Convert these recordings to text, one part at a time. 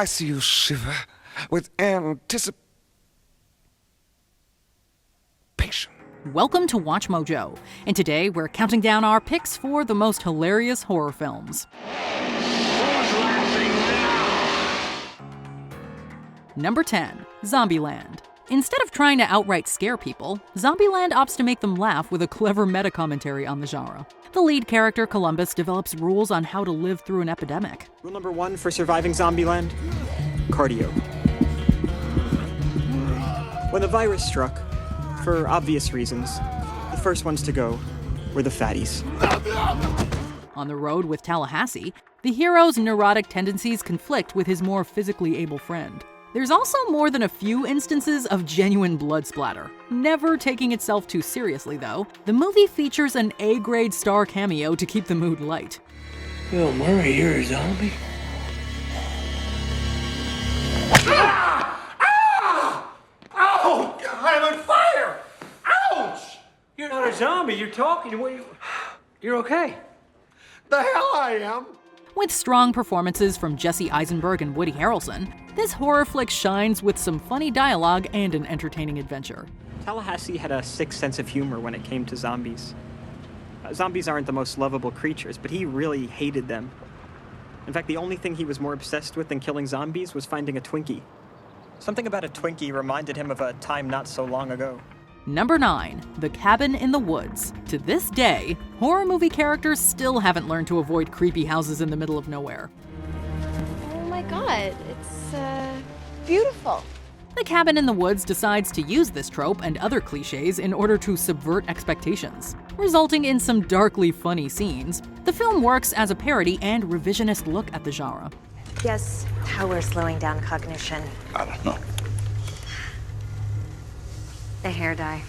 I see you shiver with anticipation. Welcome to WatchMojo, and today we're counting down our picks for the most hilarious horror films. Number 10, Zombieland. Instead of trying to outright scare people, Zombieland opts to make them laugh with a clever meta-commentary on the genre. The lead character, Columbus, develops rules on how to live through an epidemic. Rule number 1 for surviving Zombieland: cardio. When the virus struck, for obvious reasons, the first ones to go were the fatties. On the road with Tallahassee, the hero's neurotic tendencies conflict with his more physically able friend. There's also more than a few instances of genuine blood splatter. Never taking itself too seriously, though, the movie features an A-grade star cameo to keep the mood light. Bill Murray, you're a zombie? Oh, I'm on fire! Ouch! You're not a zombie, you're talking. You're okay. The hell I am! With strong performances from Jesse Eisenberg and Woody Harrelson, this horror flick shines with some funny dialogue and an entertaining adventure. Tallahassee had a sick sense of humor when it came to zombies. Zombies aren't the most lovable creatures, but he really hated them. In fact, the only thing he was more obsessed with than killing zombies was finding a Twinkie. Something about a Twinkie reminded him of a time not so long ago. Number 9, The Cabin in the Woods. To this day, horror movie characters still haven't learned to avoid creepy houses in the middle of nowhere. Oh my god, it's beautiful. The Cabin in the Woods decides to use this trope and other cliches in order to subvert expectations, resulting in some darkly funny scenes. The film works as a parody and revisionist look at the genre. Guess how we're slowing down cognition. I don't know. The hair dye.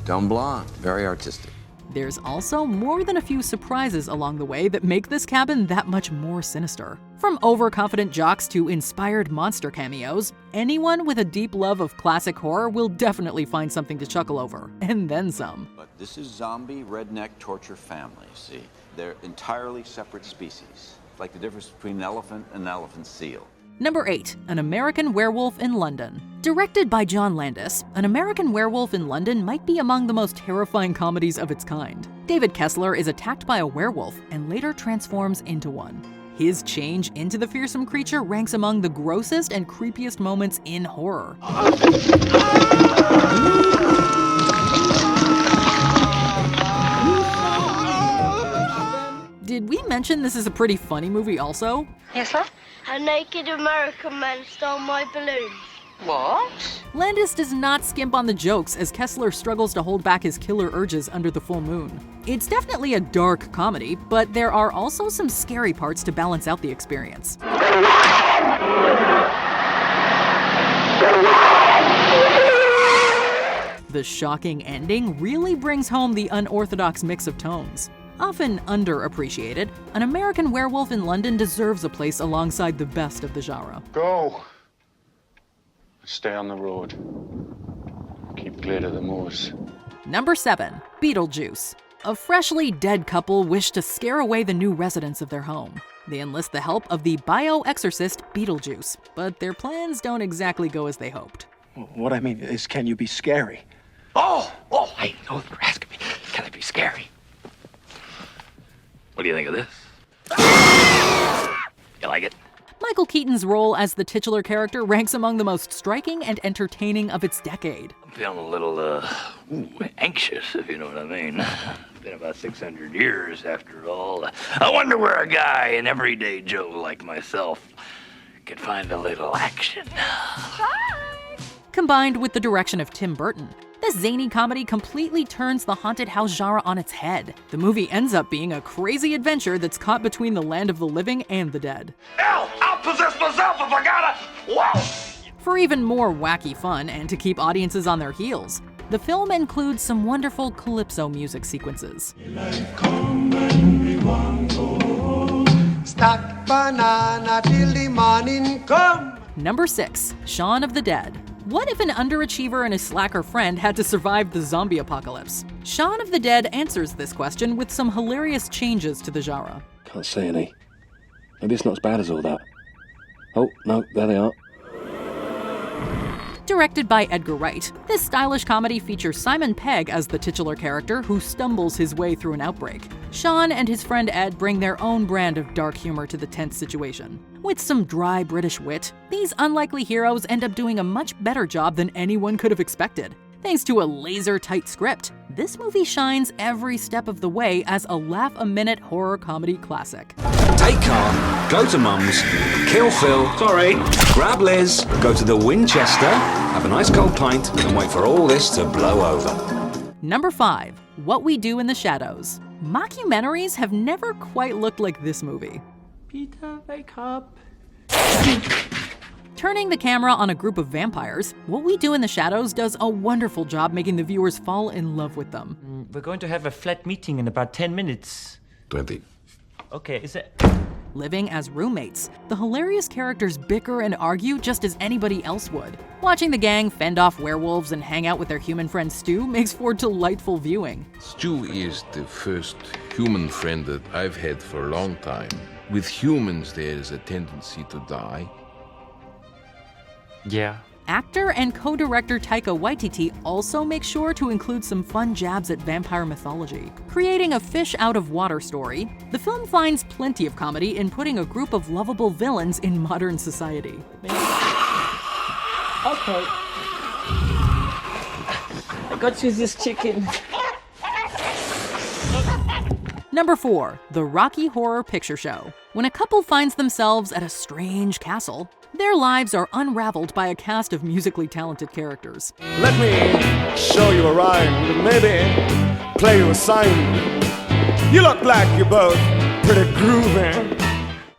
Dumb blonde, very artistic. There's also more than a few surprises along the way that make this cabin that much more sinister. From overconfident jocks to inspired monster cameos, anyone with a deep love of classic horror will definitely find something to chuckle over, and then some. But this is zombie redneck torture family, see? They're entirely separate species. Like the difference between an elephant and an elephant seal. Number 8, An American Werewolf in London. Directed by John Landis, An American Werewolf in London might be among the most terrifying comedies of its kind. David Kessler is attacked by a werewolf and later transforms into one. His change into the fearsome creature ranks among the grossest and creepiest moments in horror. Did we mention this is a pretty funny movie also? Yes, sir? A naked American man stole my balloons. What? Landis does not skimp on the jokes as Kessler struggles to hold back his killer urges under the full moon. It's definitely a dark comedy, but there are also some scary parts to balance out the experience. The shocking ending really brings home the unorthodox mix of tones. Often underappreciated, An American Werewolf in London deserves a place alongside the best of the genre. Go. Stay on the road. Keep clear of the moors. Number 7, Beetlejuice. A freshly dead couple wish to scare away the new residents of their home. They enlist the help of the bio-exorcist Beetlejuice, but their plans don't exactly go as they hoped. What I mean is, can you be scary? I know you're asking me. Can I be scary? What do you think of this? You like it? Michael Keaton's role as the titular character ranks among the most striking and entertaining of its decade. I'm feeling a little, anxious, if you know what I mean. It's been about 600 years, after all. I wonder where a guy, an everyday Joe like myself, could find a little action. Combined with the direction of Tim Burton, this zany comedy completely turns the haunted house genre on its head. The movie ends up being a crazy adventure that's caught between the land of the living and the dead. Hell, I'll possess myself if I gotta! Whoa! For even more wacky fun and to keep audiences on their heels, the film includes some wonderful calypso music sequences. Stack banana till the morning come. Number 6, Shaun of the Dead. What if an underachiever and his slacker friend had to survive the zombie apocalypse? Shaun of the Dead answers this question with some hilarious changes to the genre. Can't say any. Maybe it's not as bad as all that. Oh, no, there they are. Directed by Edgar Wright, this stylish comedy features Simon Pegg as the titular character who stumbles his way through an outbreak. Shawn and his friend Ed bring their own brand of dark humor to the tense situation. With some dry British wit, these unlikely heroes end up doing a much better job than anyone could have expected. Thanks to a laser-tight script, this movie shines every step of the way as a laugh-a-minute horror comedy classic. Take car, go to Mum's, kill Phil, grab Liz, go to the Winchester, have a nice cold pint, and wait for all this to blow over. Number 5. What We Do in the Shadows. Mockumentaries have never quite looked like this movie. Peter, wake up. Turning the camera on a group of vampires, What We Do in the Shadows does a wonderful job making the viewers fall in love with them. We're going to have a flat meeting in about 10 minutes. 20. Okay, is it? Living as roommates, the hilarious characters bicker and argue just as anybody else would. Watching the gang fend off werewolves and hang out with their human friend Stu makes for delightful viewing. Stu is the first human friend that I've had for a long time. With humans, there's a tendency to die. Yeah. Actor and co-director Taika Waititi also makes sure to include some fun jabs at vampire mythology. Creating a fish-out-of-water story, the film finds plenty of comedy in putting a group of lovable villains in modern society. Okay. I got you this chicken. Number 4. The Rocky Horror Picture Show. When a couple finds themselves at a strange castle, their lives are unraveled by a cast of musically talented characters. Let me show you a rhyme, maybe play you a sign. You look like you're both pretty groovy.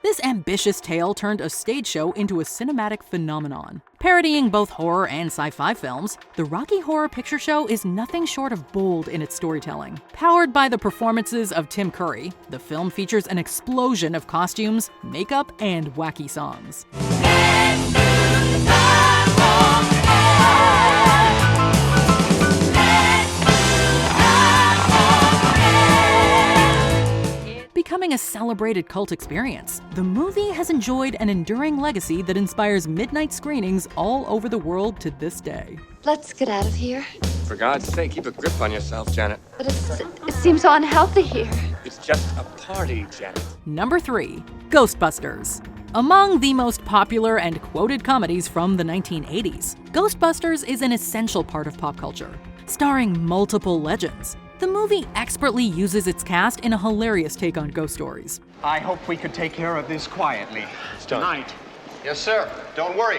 This ambitious tale turned a stage show into a cinematic phenomenon. Parodying both horror and sci-fi films, the Rocky Horror Picture Show is nothing short of bold in its storytelling. Powered by the performances of Tim Curry, the film features an explosion of costumes, makeup, and wacky songs. Becoming a celebrated cult experience, the movie has enjoyed an enduring legacy that inspires midnight screenings all over the world to this day. Let's get out of here. For God's sake, keep a grip on yourself, Janet. But it seems so unhealthy here. It's just a party, Janet. Number 3. Ghostbusters. Among the most popular and quoted comedies from the 1980s, Ghostbusters is an essential part of pop culture. Starring multiple legends, the movie expertly uses its cast in a hilarious take on ghost stories. I hope we could take care of this quietly. Tonight. Yes, sir. Don't worry.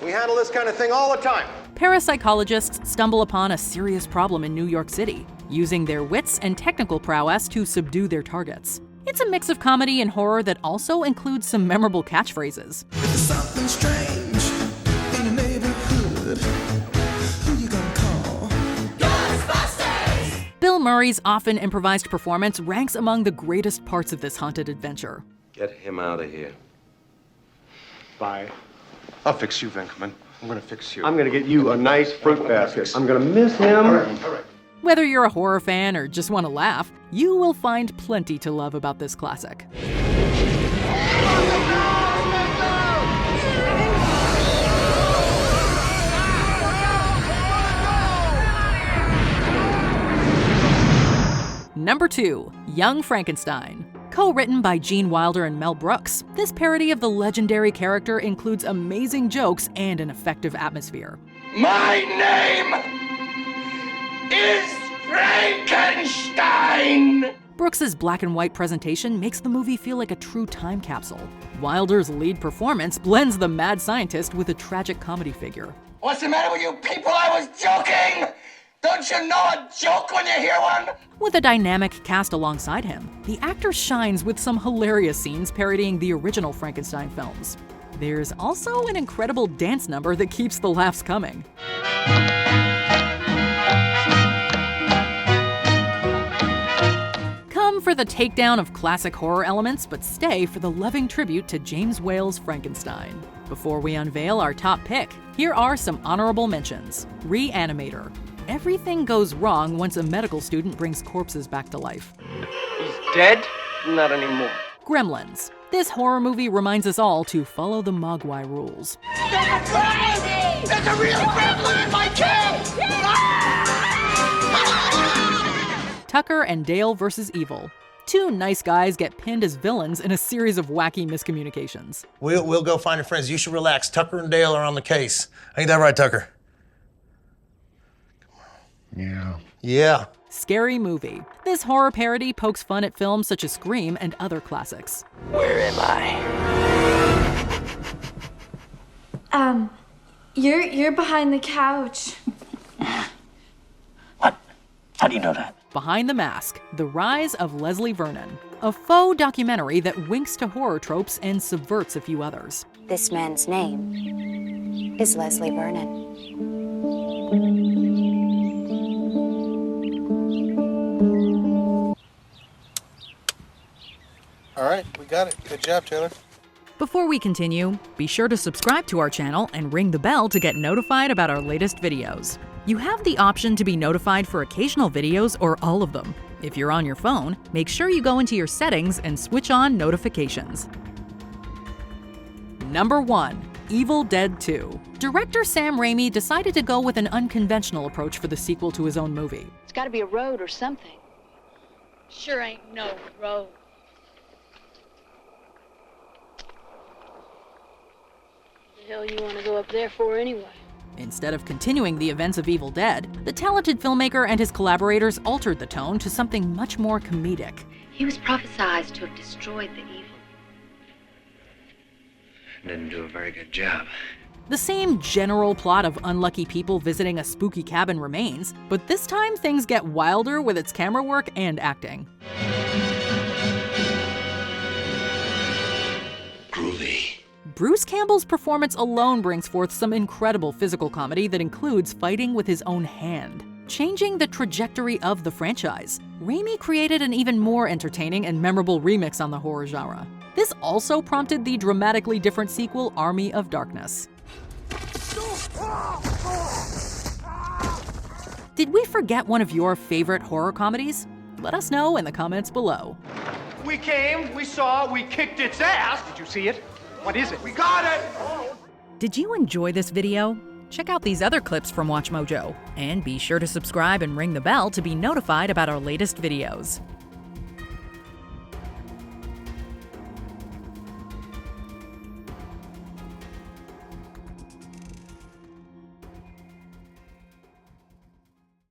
We handle this kind of thing all the time. Parapsychologists stumble upon a serious problem in New York City, using their wits and technical prowess to subdue their targets. It's a mix of comedy and horror that also includes some memorable catchphrases. There's something strange in the neighborhood. Who you gonna call? Ghostbusters! Bill Murray's often improvised performance ranks among the greatest parts of this haunted adventure. Get him out of here. Bye. I'll fix you, Venkman. I'm gonna fix you. I'm gonna get you a nice fruit basket. I'm gonna miss him. All right. Whether you're a horror fan or just want to laugh, you will find plenty to love about this classic. Number 2. Young Frankenstein. Co-written by Gene Wilder and Mel Brooks, this parody of the legendary character includes amazing jokes and an effective atmosphere. My name is Frankenstein! Brooks's black and white presentation makes the movie feel like a true time capsule. Wilder's lead performance blends the mad scientist with a tragic comedy figure. What's the matter with you people? I was joking! Don't you know a joke when you hear one? With a dynamic cast alongside him, the actor shines with some hilarious scenes parodying the original Frankenstein films. There's also an incredible dance number that keeps the laughs coming. Come for the takedown of classic horror elements, but stay for the loving tribute to James Whale's Frankenstein. Before we unveil our top pick, here are some honorable mentions. Reanimator. Everything goes wrong once a medical student brings corpses back to life. He's dead? Not anymore. Gremlins. This horror movie reminds us all to follow the Mogwai rules. There's a real family in my camp! Tucker and Dale versus Evil. Two nice guys get pinned as villains in a series of wacky miscommunications. We'll go find your friends. You should relax. Tucker and Dale are on the case. Ain't that right, Tucker? Yeah. Yeah. Scary Movie. This horror parody pokes fun at films such as Scream and other classics. Where am I? You're behind the couch. What? How do you know that? Behind the Mask, The Rise of Leslie Vernon. A faux documentary that winks to horror tropes and subverts a few others. This man's name is Leslie Vernon. All right, we got it. Good job, Taylor. Before we continue, be sure to subscribe to our channel and ring the bell to get notified about our latest videos. You have the option to be notified for occasional videos or all of them. If you're on your phone, make sure you go into your settings and switch on notifications. Number 1. Evil Dead 2. Director Sam Raimi decided to go with an unconventional approach for the sequel to his own movie. It's gotta be a road or something. Sure ain't no road. The hell you want to go up there for anyway? Instead of continuing the events of Evil Dead, the talented filmmaker and his collaborators altered the tone to something much more comedic. He was prophesied to have destroyed the evil. Didn't do a very good job. The same general plot of unlucky people visiting a spooky cabin remains, but this time things get wilder with its camera work and acting. Groovy. Bruce Campbell's performance alone brings forth some incredible physical comedy that includes fighting with his own hand. Changing the trajectory of the franchise, Raimi created an even more entertaining and memorable remix on the horror genre. This also prompted the dramatically different sequel, Army of Darkness. Did we forget one of your favorite horror comedies? Let us know in the comments below. We came, we saw, we kicked its ass. Did you see it? What is it? We got it! Did you enjoy this video? Check out these other clips from WatchMojo, and be sure to subscribe and ring the bell to be notified about our latest videos.